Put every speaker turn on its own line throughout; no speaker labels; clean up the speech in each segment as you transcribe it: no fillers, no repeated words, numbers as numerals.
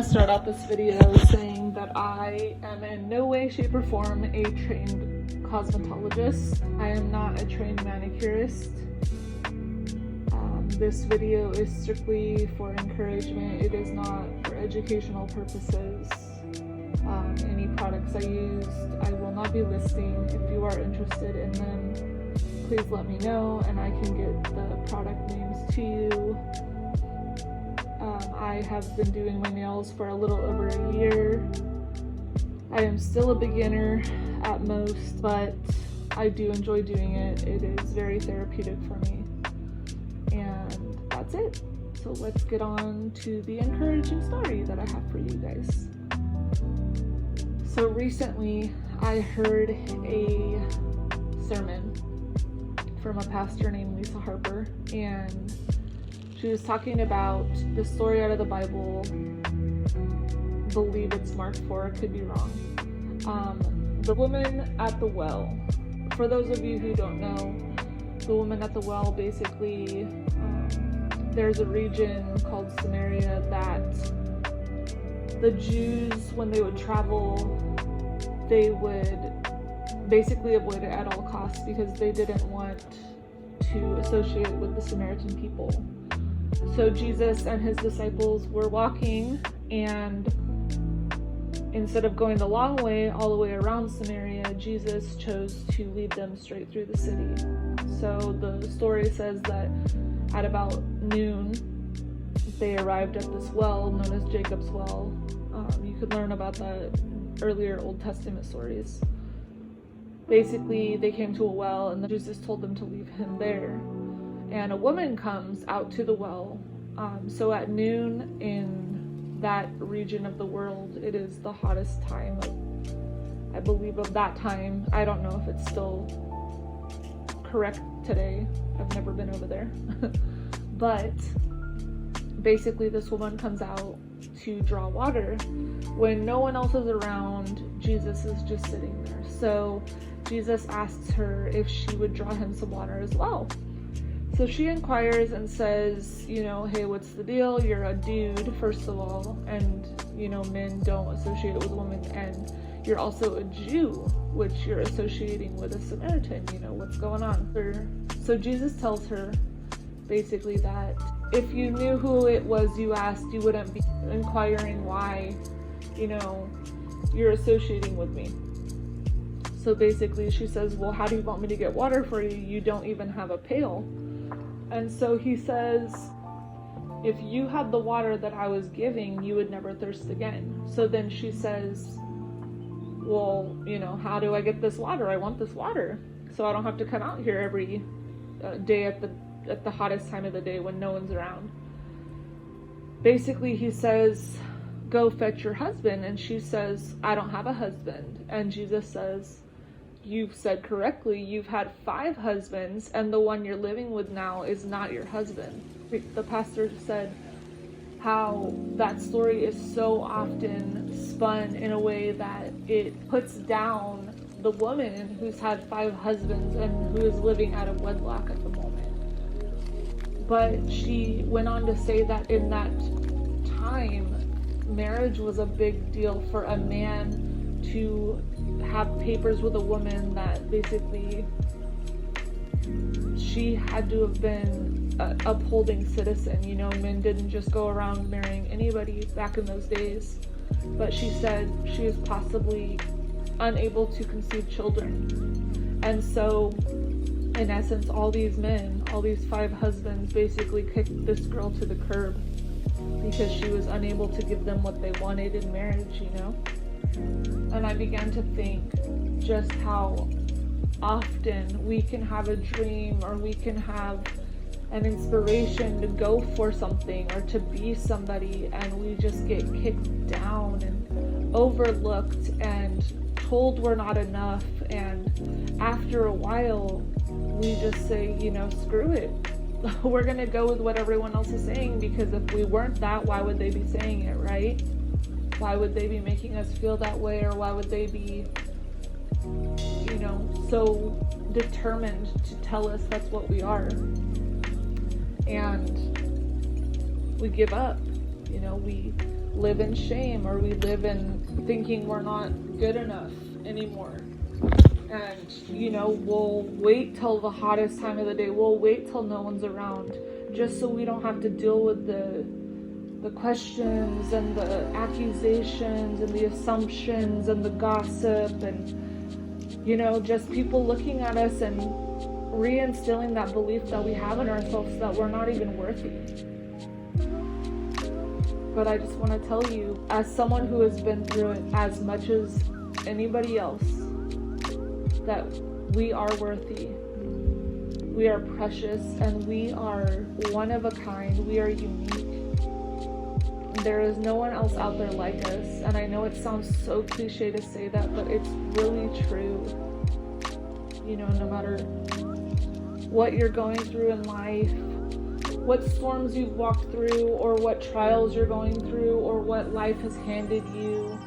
start out this video saying that I am in no way, shape, or form a trained cosmetologist. I am not a trained manicurist. This video is strictly for encouragement. It is not for educational purposes. Any products I used, I will not be listing. If you are interested in them, please let me know and I can get the product names to you. I have been doing my nails for a little over a year. I am still a beginner at most, but I do enjoy doing it. It is very therapeutic for me. And that's it. So let's get on to the encouraging story that I have for you guys. So recently I heard a sermon from a pastor named Lisa Harper, and she was talking about the story out of the Bible. I believe it's Mark 4, could be wrong. The woman at the well. For those of you who don't know, the woman at the well, basically, there's a region called Samaria that the Jews, when they would travel, they would basically avoid it at all costs because they didn't want to associate with the Samaritan people. So Jesus and his disciples were walking, and instead of going the long way all the way around Samaria, Jesus chose to lead them straight through the city. So the story says that at about noon, they arrived at this well known as Jacob's Well. You could learn about the earlier Old Testament stories. Basically, they came to a well and Jesus told them to leave him there. And a woman comes out to the well. So at noon in that region of the world, it is the hottest time I believe of that time. I don't know if it's still correct today. I've never been over there. But basically this woman comes out to draw water. When no one else is around, Jesus is just sitting there. So Jesus asks her if she would draw him some water as well. So she inquires and says, hey, what's the deal? You're a dude, first of all, and, men don't associate with women, and you're also a Jew, which you're associating with a Samaritan, what's going on? So Jesus tells her basically that if you knew who it was you asked, you wouldn't be inquiring why, you're associating with me. So basically she says, well, how do you want me to get water for you? You don't even have a pail. And so he says, if you had the water that I was giving, you would never thirst again. So then she says, well, how do I get this water? I want this water, so I don't have to come out here every day at the hottest time of the day when no one's around. Basically, he says, go fetch your husband. And she says, I don't have a husband. And Jesus says, you've said correctly, you've had 5 husbands, and the one you're living with now is not your husband. The pastor said how that story is so often spun in a way that it puts down the woman who's had 5 husbands and who is living out of wedlock at the moment. But she went on to say that in that time, marriage was a big deal for a man to have papers with a woman that basically she had to have been an upholding citizen. Men didn't just go around marrying anybody back in those days. But she said she was possibly unable to conceive children. And so, in essence, all these men, all these 5 husbands basically kicked this girl to the curb because she was unable to give them what they wanted in marriage, And I began to think just how often we can have a dream, or we can have an inspiration to go for something or to be somebody, and we just get kicked down and overlooked and told we're not enough. And after a while, we just say, screw it. We're going to go with what everyone else is saying, because if we weren't that, why would they be saying it, right? Why would they be making us feel that way? Or why would they be, so determined to tell us that's what we are? And we give up. We live in shame, or we live in thinking we're not good enough anymore. And, you know, we'll wait till the hottest time of the day. We'll wait till no one's around just so we don't have to deal with the questions and the accusations and the assumptions and the gossip and, you know, just people looking at us and reinstilling that belief that we have in ourselves that we're not even worthy. But I just want to tell you, as someone who has been through it as much as anybody else, that we are worthy, we are precious, and we are one of a kind. We are unique. There is no one else out there like us. And I know it sounds so cliche to say that, but it's really true. You know, no matter what you're going through in life, what storms you've walked through, or what trials you're going through, or what life has handed you,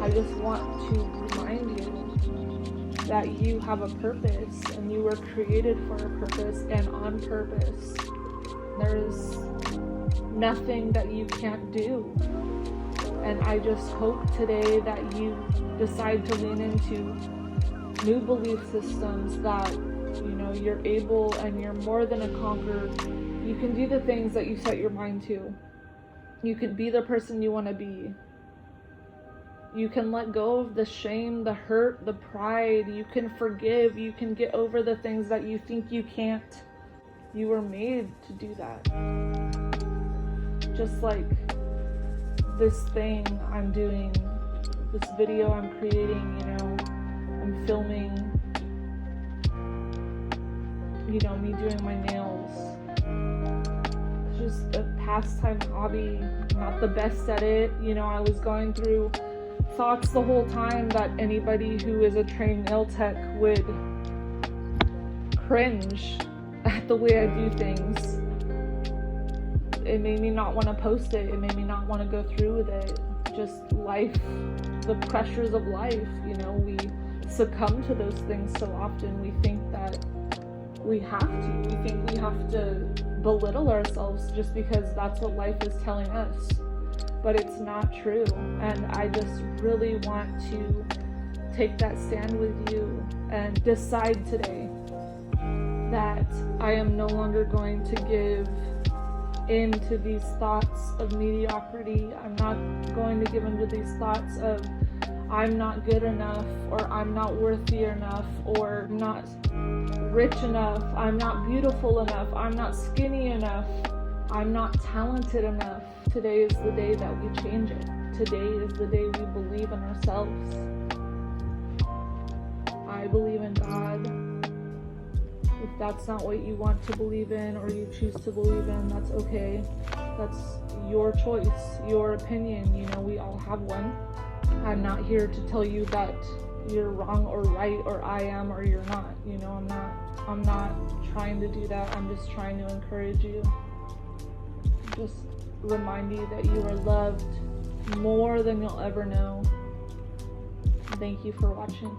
I just want to remind you that you have a purpose, and you were created for a purpose and on purpose. There is nothing that you can't do. And I just hope today that you decide to lean into new belief systems that, you know, you're able and you're more than a conqueror. You can do the things that you set your mind to. You can be the person you want to be. You can let go of the shame, the hurt, the pride. You can forgive. You can get over the things that you think you can't. You were made to do that. Just like this thing I'm doing, this video I'm creating, you know, I'm filming, you know, me doing my nails. It's just a pastime hobby, not the best at it. You know, I was going through thoughts the whole time that anybody who is a trained nail tech would cringe at the way I do things. It made me not want to post it. It made me not want to go through with it. Just life, the pressures of life, you know, we succumb to those things so often. We think that we have to. We think we have to belittle ourselves just because that's what life is telling us. But it's not true. And I just really want to take that stand with you and decide today that I am no longer going to give into these thoughts of mediocrity. I'm not going to give into these thoughts of I'm not good enough, or I'm not worthy enough, or I'm not rich enough, I'm not beautiful enough, I'm not skinny enough, I'm not talented enough. Today is the day that we change it. Today is the day we believe in ourselves. I believe in God. If that's not what you want to believe in, or you choose to believe in, that's okay. That's your choice, your opinion. You know, we all have one. I'm not here to tell you that you're wrong or right, or I am or you're not. You know, I'm not trying to do that. I'm just trying to encourage you. Just remind you that you are loved more than you'll ever know. Thank you for watching.